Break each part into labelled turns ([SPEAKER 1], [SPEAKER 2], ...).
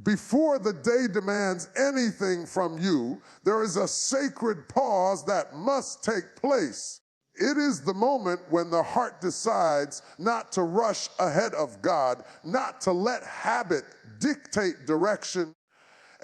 [SPEAKER 1] Before the day demands anything from you, there is a sacred pause that must take place. It is the moment when the heart decides not to rush ahead of God, not to let habit dictate direction,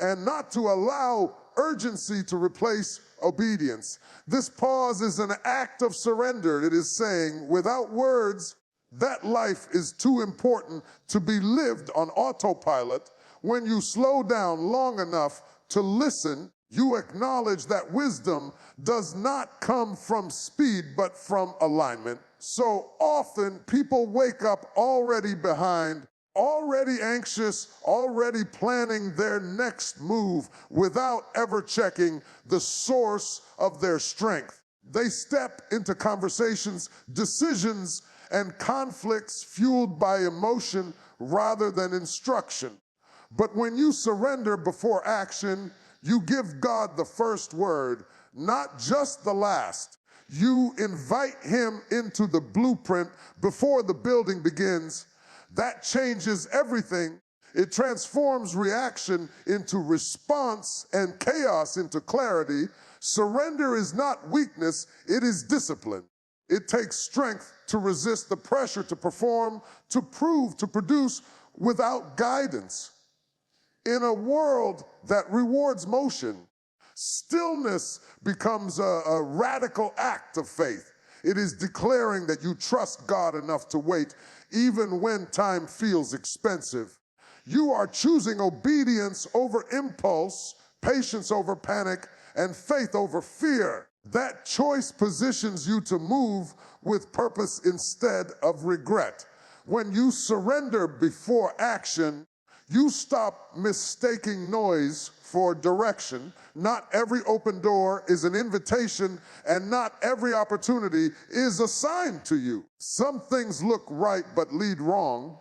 [SPEAKER 1] and not to allow urgency to replace obedience. This pause is an act of surrender. It is saying, without words, that life is too important to be lived on autopilot. When you slow down long enough to listen, you acknowledge that wisdom does not come from speed, but from alignment. So often people wake up already behind, already anxious, already planning their next move without ever checking the source of their strength. They step into conversations, decisions, and conflicts fueled by emotion rather than instruction. But when you surrender before action, you give God the first word, not just the last. You invite him into the blueprint before the building begins. That changes everything. It transforms reaction into response and chaos into clarity. Surrender is not weakness, it is discipline. It takes strength to resist the pressure to perform, to prove, to produce without guidance. In a world that rewards motion, stillness becomes a radical act of faith. It is declaring that you trust God enough to wait, even when time feels expensive. You are choosing obedience over impulse, patience over panic, and faith over fear. That choice positions you to move with purpose instead of regret. When you surrender before action, you stop mistaking noise for direction. Not every open door is an invitation, and not every opportunity is assigned to you. Some things look right but lead wrong.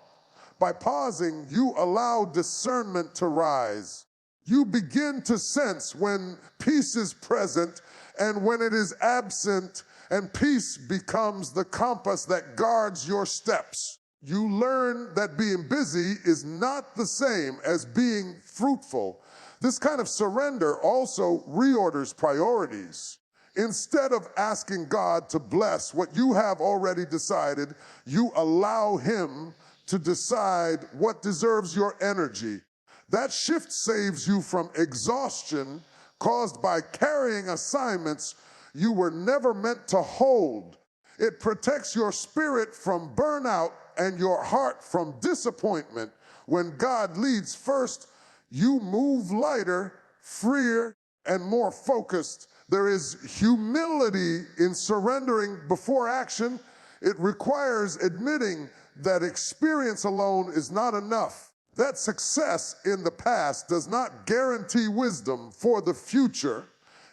[SPEAKER 1] By pausing, you allow discernment to rise. You begin to sense when peace is present and when it is absent, and peace becomes the compass that guards your steps. You learn that being busy is not the same as being fruitful. This kind of surrender also reorders priorities. Instead of asking God to bless what you have already decided, you allow him to decide what deserves your energy. That shift saves you from exhaustion caused by carrying assignments you were never meant to hold. It protects your spirit from burnout and your heart from disappointment. When God leads first, you move lighter, freer, and more focused. There is humility in surrendering before action. It requires admitting that experience alone is not enough. That success in the past does not guarantee wisdom for the future.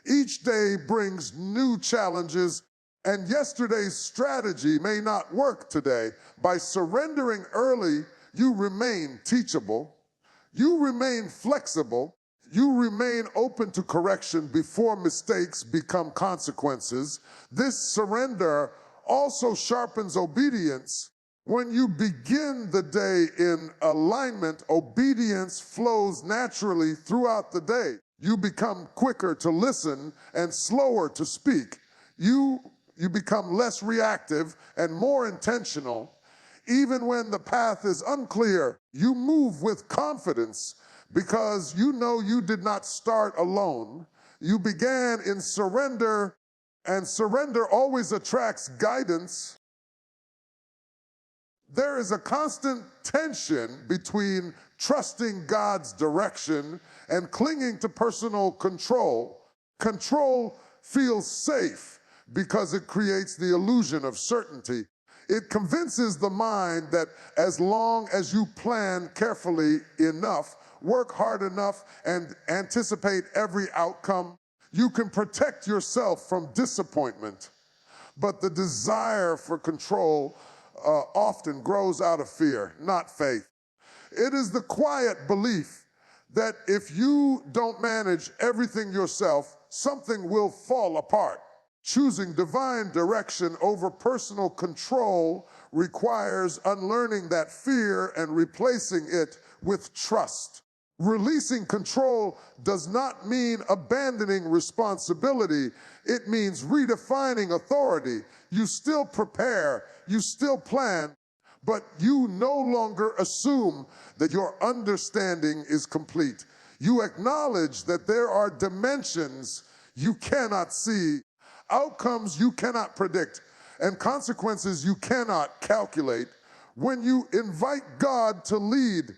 [SPEAKER 1] Each day brings new challenges, and yesterday's strategy may not work today. By surrendering early, you remain teachable, you remain flexible, you remain open to correction before mistakes become consequences. This surrender also sharpens obedience. When you begin the day in alignment, obedience flows naturally throughout the day. You become quicker to listen and slower to speak. You become less reactive and more intentional. Even when the path is unclear, you move with confidence because you know you did not start alone. You began in surrender, and surrender always attracts guidance. There is a constant tension between trusting God's direction and clinging to personal control. Control feels safe because it creates the illusion of certainty. It convinces the mind that as long as you plan carefully enough, work hard enough, and anticipate every outcome, you can protect yourself from disappointment. But the desire for control often grows out of fear, not faith. It is the quiet belief that if you don't manage everything yourself, something will fall apart. Choosing divine direction over personal control requires unlearning that fear and replacing it with trust. Releasing control does not mean abandoning responsibility. It means redefining authority. You still prepare, you still plan, but you no longer assume that your understanding is complete. You acknowledge that there are dimensions you cannot see, outcomes you cannot predict, and consequences you cannot calculate. When you invite God to lead,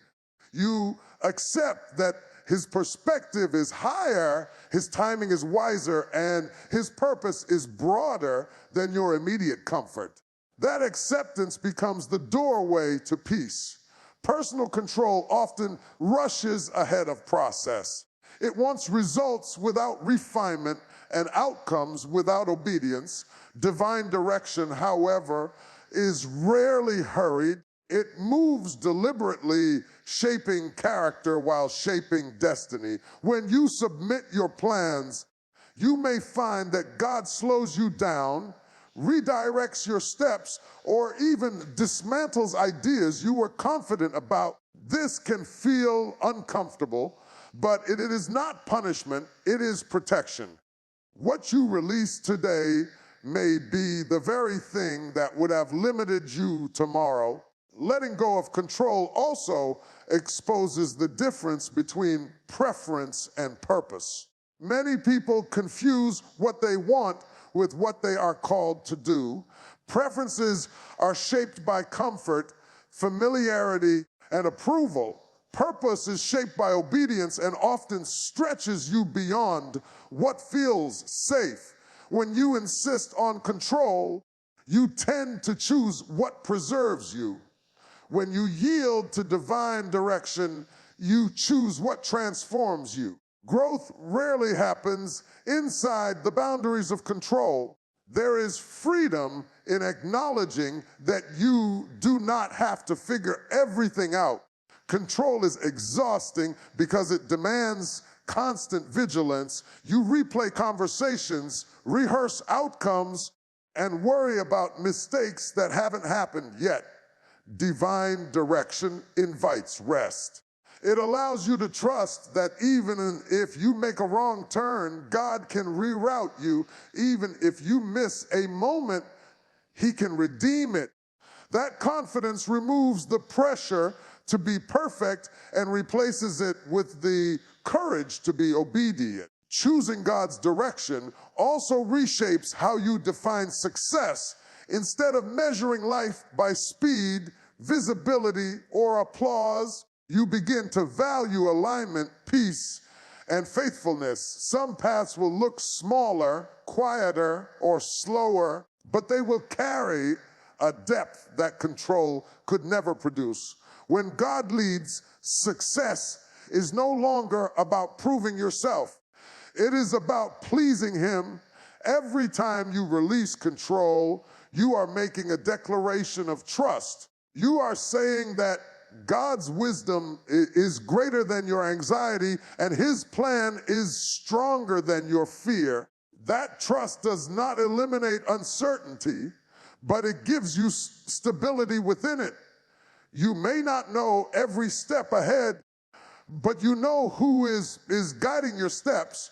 [SPEAKER 1] you accept that his perspective is higher, his timing is wiser, and his purpose is broader than your immediate comfort. That acceptance becomes the doorway to peace. Personal control often rushes ahead of process. It wants results without refinement and outcomes without obedience. Divine direction, however, is rarely hurried. It moves deliberately, shaping character while shaping destiny. When you submit your plans, you may find that God slows you down, redirects your steps, or even dismantles ideas you were confident about. This can feel uncomfortable, but it is not punishment, it is protection. What you release today may be the very thing that would have limited you tomorrow. Letting go of control also exposes the difference between preference and purpose. Many people confuse what they want with what they are called to do. Preferences are shaped by comfort, familiarity, and approval. Purpose is shaped by obedience and often stretches you beyond what feels safe. When you insist on control, you tend to choose what preserves you. When you yield to divine direction, you choose what transforms you. Growth rarely happens inside the boundaries of control. There is freedom in acknowledging that you do not have to figure everything out. Control is exhausting because it demands constant vigilance. You replay conversations, rehearse outcomes, and worry about mistakes that haven't happened yet. Divine direction invites rest. It allows you to trust that even if you make a wrong turn, God can reroute you. Even if you miss a moment, he can redeem it. That confidence removes the pressure to be perfect and replaces it with the courage to be obedient. Choosing God's direction also reshapes how you define success. Instead of measuring life by speed, visibility, or applause, you begin to value alignment, peace, and faithfulness. Some paths will look smaller, quieter, or slower, but they will carry a depth that control could never produce. When God leads, success is no longer about proving yourself. It is about pleasing him. Every time you release control, you are making a declaration of trust. You are saying that God's wisdom is greater than your anxiety, and his plan is stronger than your fear. That trust does not eliminate uncertainty, but it gives you stability within it. You may not know every step ahead, but you know who is guiding your steps,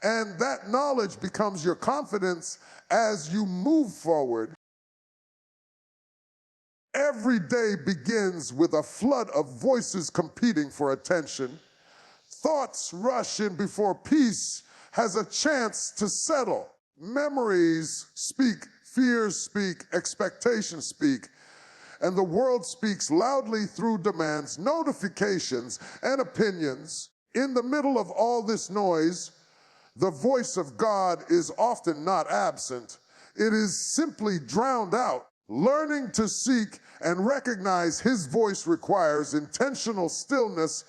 [SPEAKER 1] and that knowledge becomes your confidence as you move forward. Every day begins with a flood of voices competing for attention. Thoughts rush in before peace has a chance to settle. Memories speak, fears speak, expectations speak, and the world speaks loudly through demands, notifications, and opinions. In the middle of all this noise, the voice of God is often not absent. It is simply drowned out. Learning to seek and recognize his voice requires intentional stillness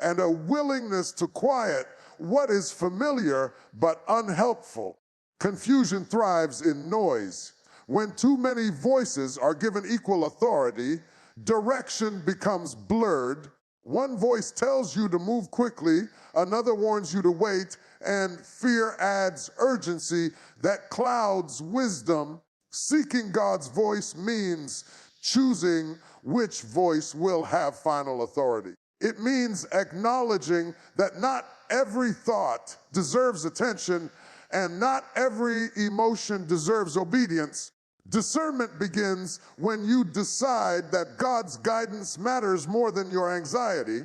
[SPEAKER 1] and a willingness to quiet what is familiar but unhelpful. Confusion thrives in noise. When too many voices are given equal authority, direction becomes blurred. One voice tells you to move quickly, another warns you to wait, and fear adds urgency that clouds wisdom. Seeking God's voice means choosing which voice will have final authority. It means acknowledging that not every thought deserves attention and not every emotion deserves obedience. Discernment begins when you decide that God's guidance matters more than your anxiety.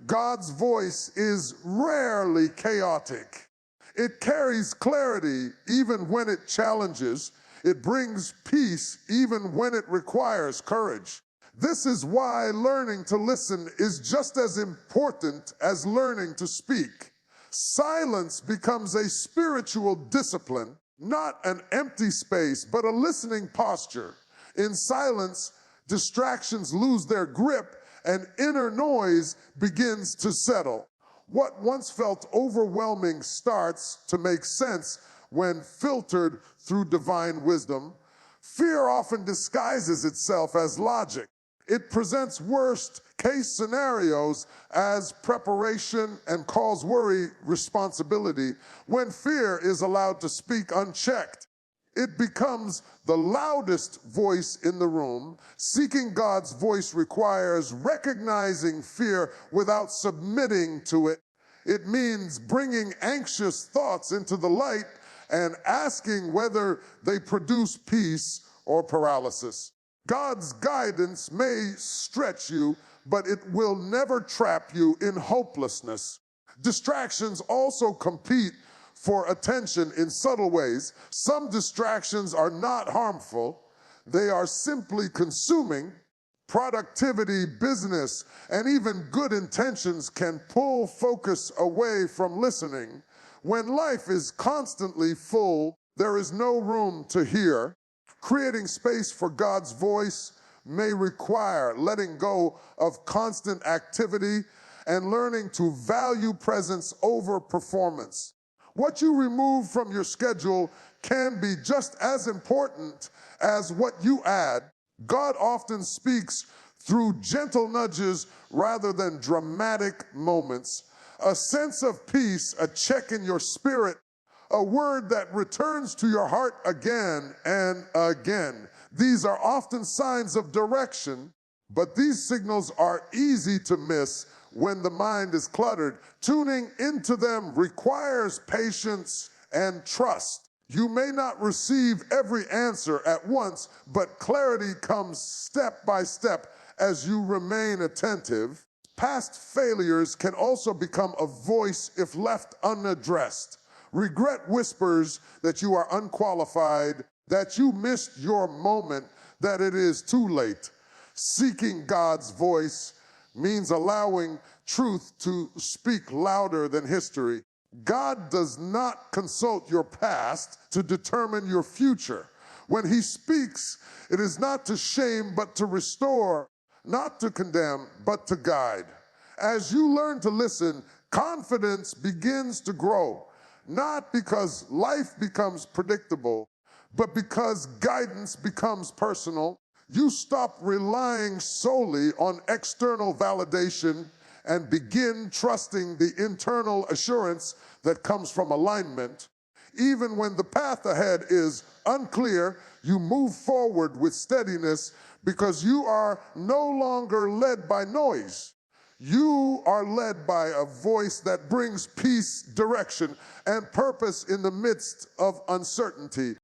[SPEAKER 1] God's voice is rarely chaotic. It carries clarity even when it challenges. It brings peace even when it requires courage. This is why learning to listen is just as important as learning to speak. Silence becomes a spiritual discipline, not an empty space, but a listening posture. In silence, distractions lose their grip and inner noise begins to settle. What once felt overwhelming starts to make sense when filtered through divine wisdom. Fear often disguises itself as logic. It presents worst-case scenarios as preparation and calls worry responsibility. When fear is allowed to speak unchecked, it becomes the loudest voice in the room. Seeking God's voice requires recognizing fear without submitting to it. It means bringing anxious thoughts into the light and asking whether they produce peace or paralysis. God's guidance may stretch you, but it will never trap you in hopelessness. Distractions also compete for attention in subtle ways. Some distractions are not harmful. They are simply consuming. Productivity, business, and even good intentions can pull focus away from listening. When life is constantly full, there is no room to hear. Creating space for God's voice may require letting go of constant activity and learning to value presence over performance. What you remove from your schedule can be just as important as what you add. God often speaks through gentle nudges rather than dramatic moments. A sense of peace, a check in your spirit, a word that returns to your heart again and again. These are often signs of direction, but these signals are easy to miss when the mind is cluttered. Tuning into them requires patience and trust. You may not receive every answer at once, but clarity comes step by step as you remain attentive. Past failures can also become a voice if left unaddressed. Regret whispers that you are unqualified, that you missed your moment, that it is too late. Seeking God's voice means allowing truth to speak louder than history. God does not consult your past to determine your future. When he speaks, it is not to shame, but to restore, not to condemn, but to guide. As you learn to listen, confidence begins to grow, not because life becomes predictable, but because guidance becomes personal. You stop relying solely on external validation and begin trusting the internal assurance that comes from alignment. Even when the path ahead is unclear, you move forward with steadiness because you are no longer led by noise. You are led by a voice that brings peace, direction, and purpose in the midst of uncertainty.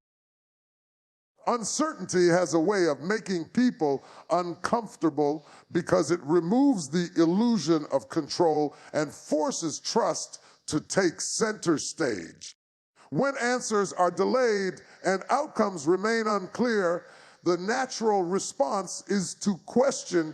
[SPEAKER 1] Uncertainty has a way of making people uncomfortable because it removes the illusion of control and forces trust to take center stage. When answers are delayed and outcomes remain unclear, the natural response is to question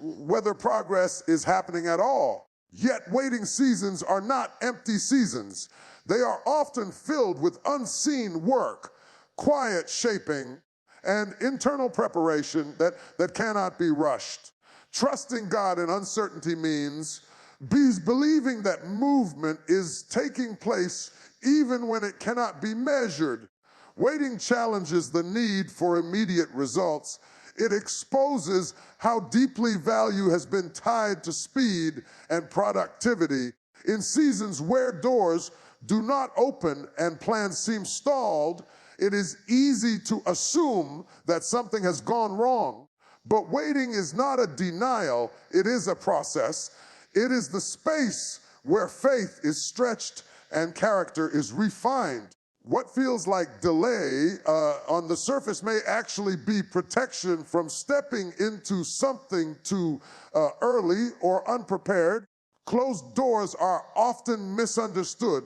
[SPEAKER 1] whether progress is happening at all. Yet waiting seasons are not empty seasons. They are often filled with unseen work, quiet shaping, and internal preparation that cannot be rushed. Trusting God in uncertainty means believing that movement is taking place even when it cannot be measured. Waiting challenges the need for immediate results. It exposes how deeply value has been tied to speed and productivity. In seasons where doors do not open and plans seem stalled, it is easy to assume that something has gone wrong. But waiting is not a denial, it is a process. It is the space where faith is stretched and character is refined. What feels like delay on the surface may actually be protection from stepping into something too early or unprepared. Closed doors are often misunderstood.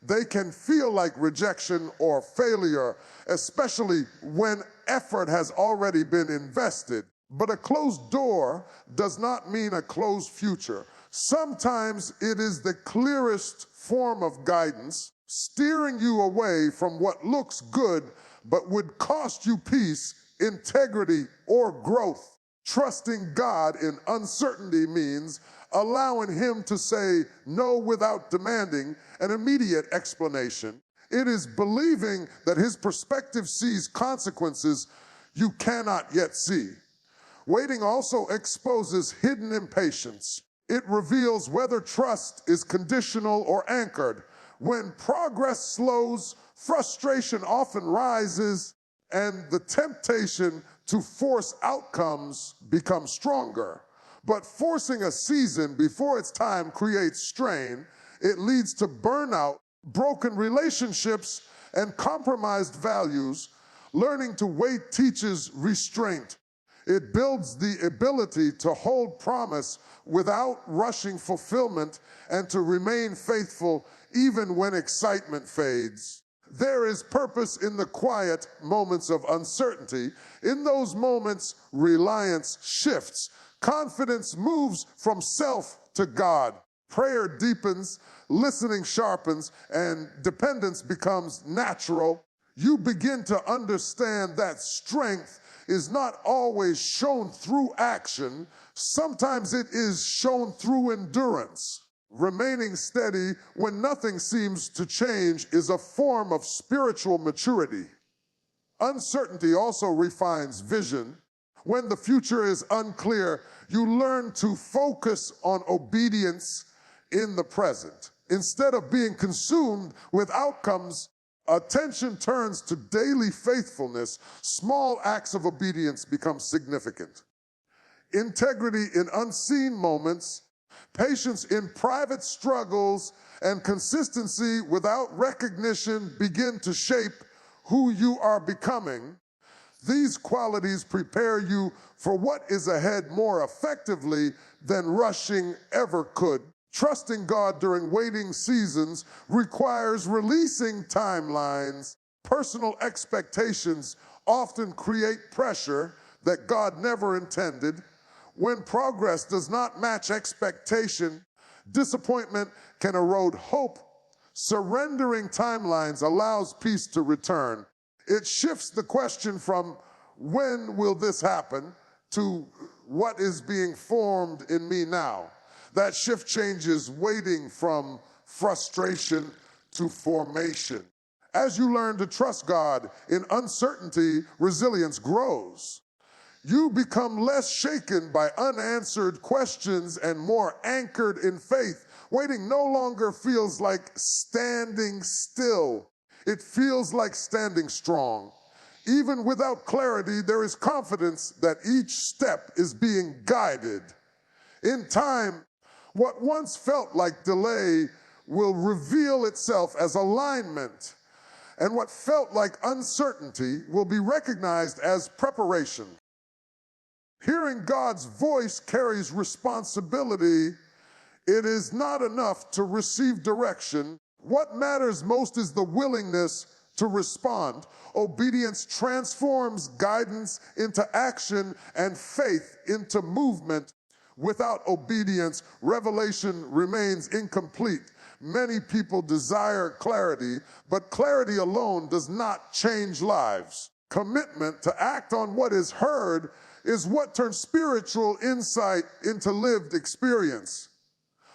[SPEAKER 1] They can feel like rejection or failure, especially when effort has already been invested. But a closed door does not mean a closed future. Sometimes it is the clearest form of guidance, steering you away from what looks good but would cost you peace, integrity, or growth. Trusting God in uncertainty means allowing Him to say no without demanding an immediate explanation. It is believing that His perspective sees consequences you cannot yet see. Waiting also exposes hidden impatience. It reveals whether trust is conditional or anchored. When progress slows, frustration often rises, and the temptation to force outcomes becomes stronger. But forcing a season before its time creates strain. It leads to burnout, broken relationships, and compromised values. Learning to wait teaches restraint. It builds the ability to hold promise without rushing fulfillment and to remain faithful even when excitement fades. There is purpose in the quiet moments of uncertainty. In those moments, reliance shifts. Confidence moves from self to God. Prayer deepens, listening sharpens, and dependence becomes natural. You begin to understand that strength is not always shown through action. Sometimes it is shown through endurance. Remaining steady when nothing seems to change is a form of spiritual maturity. Uncertainty also refines vision. When the future is unclear, you learn to focus on obedience in the present. Instead of being consumed with outcomes, attention turns to daily faithfulness. Small acts of obedience become significant. Integrity in unseen moments, patience in private struggles, and consistency without recognition begin to shape who you are becoming. These qualities prepare you for what is ahead more effectively than rushing ever could. Trusting God during waiting seasons requires releasing timelines. Personal expectations often create pressure that God never intended. When progress does not match expectation, disappointment can erode hope. Surrendering timelines allows peace to return. It shifts the question from when will this happen to what is being formed in me now. That shift changes waiting from frustration to formation. As you learn to trust God in uncertainty, resilience grows. You become less shaken by unanswered questions and more anchored in faith. Waiting no longer feels like standing still. It feels like standing strong. Even without clarity, there is confidence that each step is being guided. In time, what once felt like delay will reveal itself as alignment, and what felt like uncertainty will be recognized as preparation. Hearing God's voice carries responsibility. It is not enough to receive direction. What matters most is the willingness to respond. Obedience transforms guidance into action and faith into movement. Without obedience, revelation remains incomplete. Many people desire clarity, but clarity alone does not change lives. Commitment to act on what is heard is what turns spiritual insight into lived experience.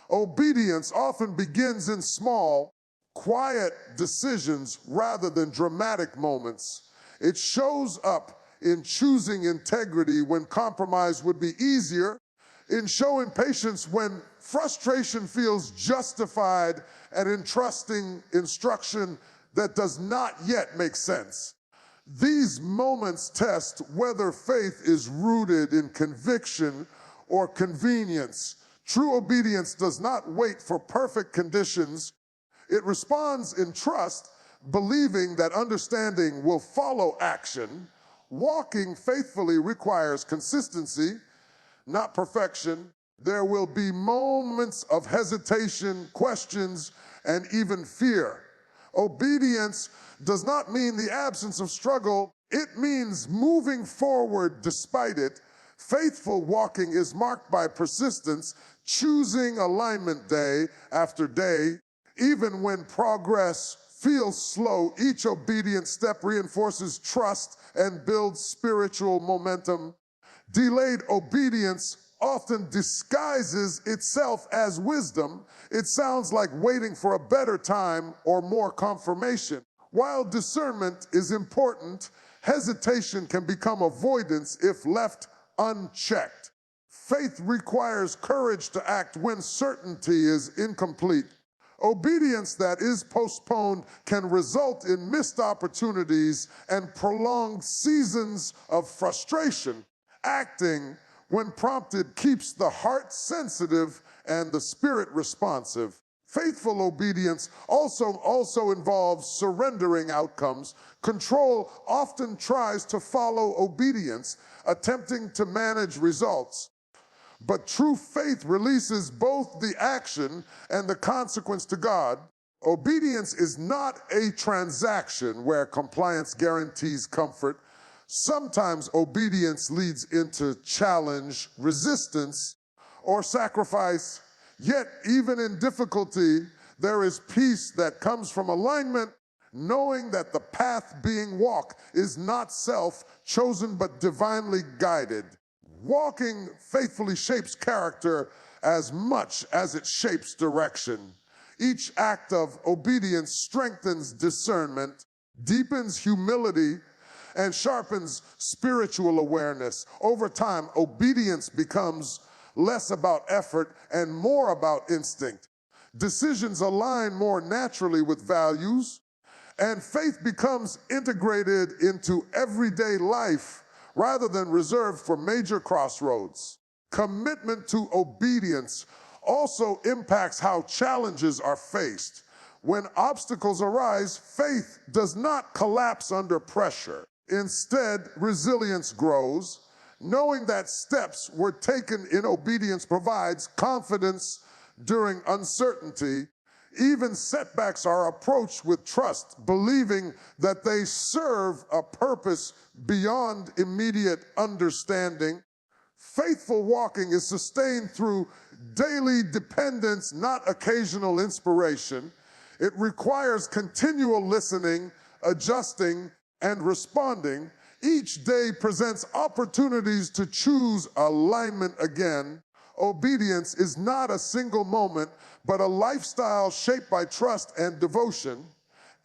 [SPEAKER 1] Obedience often begins in small, quiet decisions rather than dramatic moments. It shows up in choosing integrity when compromise would be easier, in showing patience when frustration feels justified, and in trusting instruction that does not yet make sense. These moments test whether faith is rooted in conviction or convenience. True obedience does not wait for perfect conditions. It responds in trust, believing that understanding will follow action. Walking faithfully requires consistency, not perfection. There will be moments of hesitation, questions, and even fear. Obedience does not mean the absence of struggle. It means moving forward despite it. Faithful walking is marked by persistence, choosing alignment day after day. Even when progress feels slow, each obedient step reinforces trust and builds spiritual momentum. Delayed obedience often disguises itself as wisdom. It sounds like waiting for a better time or more confirmation. While discernment is important, hesitation can become avoidance if left unchecked. Faith requires courage to act when certainty is incomplete. Obedience that is postponed can result in missed opportunities and prolonged seasons of frustration. Acting when prompted keeps the heart sensitive and the spirit responsive. Faithful obedience also involves surrendering outcomes. Control often tries to follow obedience, attempting to manage results. But true faith releases both the action and the consequence to God. Obedience is not a transaction where compliance guarantees comfort. Sometimes obedience leads into challenge, resistance, or sacrifice. Yet, even in difficulty, there is peace that comes from alignment, knowing that the path being walked is not self-chosen but divinely guided. Walking faithfully shapes character as much as it shapes direction. Each act of obedience strengthens discernment, deepens humility, and sharpens spiritual awareness. Over time, obedience becomes less about effort and more about instinct. Decisions align more naturally with values, and faith becomes integrated into everyday life rather than reserved for major crossroads. Commitment to obedience also impacts how challenges are faced. When obstacles arise, faith does not collapse under pressure. Instead, resilience grows. Knowing that steps were taken in obedience provides confidence during uncertainty. Even setbacks are approached with trust, believing that they serve a purpose beyond immediate understanding. Faithful walking is sustained through daily dependence, not occasional inspiration. It requires continual listening, adjusting, and responding. Each day presents opportunities to choose alignment again. Obedience is not a single moment, but a lifestyle shaped by trust and devotion.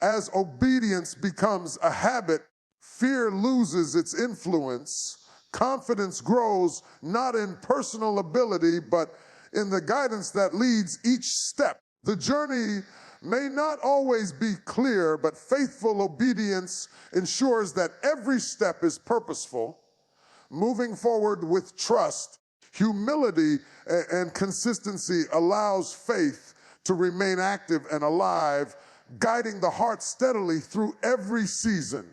[SPEAKER 1] As obedience becomes a habit, fear loses its influence. Confidence grows not in personal ability, but in the guidance that leads each step. The journey may not always be clear, but faithful obedience ensures that every step is purposeful. Moving forward with trust, humility, and consistency allows faith to remain active and alive, guiding the heart steadily through every season.